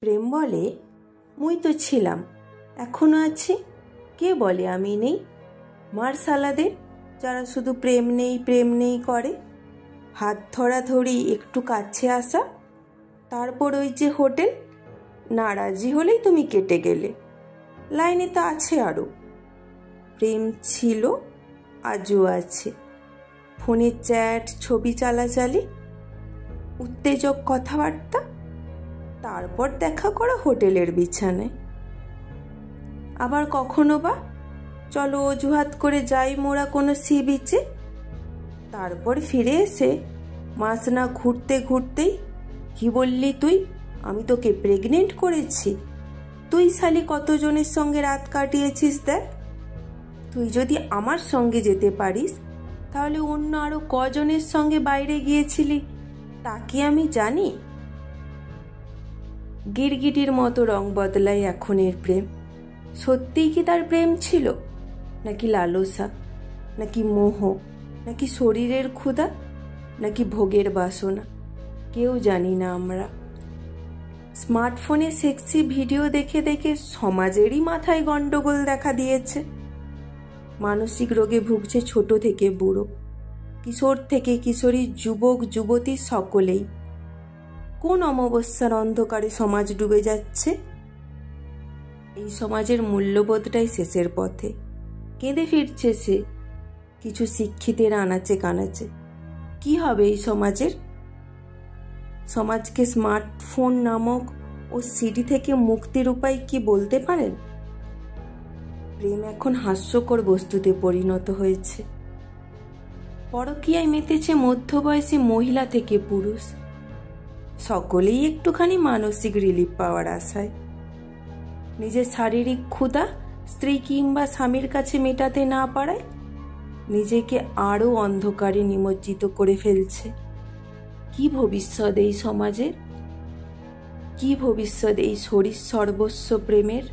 প্রেম বলে মুই তো ছিলাম, এখনো আছি। কে বলে আমি নেই? মার সালাদের যারা শুধু প্রেম নেই প্রেম নেই করে। হাত ধরাধরি একটু কাছে আসা, তারপর ওই যে হোটেল, নারাজি হলেই তুমি কেটে গেলে। লাইনে তো আছে আরও। প্রেম ছিল, আজও আছে। ফোনে চ্যাট, ছবি চালাচালি, উত্তেজক কথাবার্তা, তারপর দেখা করা হোটেলের বিছানায়। আবার কখনো বা চলো অজুহাত করে যাই মোরা কোনো সি বিচে, তারপর ফিরে এসে মাস না ঘুরতে ঘুরতেই কি বললি তুই? আমি তোকে প্রেগনেন্ট করেছি। তুই শালি কতজনের সঙ্গে রাত কাটিয়েছিস দেখ। তুই যদি আমার সঙ্গে যেতে পারিস তাহলে অন্য আরো কজনের সঙ্গে বাইরে গিয়েছিলি তা কি আমি জানি? গিরগিটির মতো রং বদলায় এখনের প্রেম। সত্যিই কি তার প্রেম ছিল, নাকি লালসা, নাকি মোহ, নাকি শরীরের ক্ষুধা, নাকি ভোগের বাসনা? কেউ জানি না আমরা। স্মার্টফোনে সেক্সি ভিডিও দেখে দেখে সমাজেরই মাথায় গন্ডগোল দেখা দিয়েছে। মানসিক রোগে ভুগছে ছোট থেকে বুড়ো, কিশোর থেকে কিশোরী, যুবক যুবতী সকলেই। কোন অমাবস্যার অন্ধকারে সমাজ ডুবে যাচ্ছে? এই সমাজের মূল্যবোধটাই শেষের পথে। কেঁদে ফিরছে সে কিছু শিক্ষিতের আনাচে কানাচে। কি হবে এই সমাজের? সমাজকে স্মার্টফোন নামক ও সিডি থেকে মুক্তির উপায় কি বলতে পারেন? প্রেম এখন হাস্যকর বস্তুতে পরিণত হয়েছে। পরকীয়ায় মেতেছে মধ্যবয়সী মহিলা থেকে পুরুষ। সকলেই একটুখানি মানসিক রিলিফ পাওয়ার আশায়। নিজের শারীরিক ক্ষুধা স্ত্রী কিংবা স্বামীর কাছে মেটাতে না পারায় নিজেকে আরও অন্ধকারে নিমজ্জিত করে ফেলছে। কি ভবিষ্যৎ এই সমাজের? কি ভবিষ্যৎ এই শরীর সর্বস্ব প্রেমের?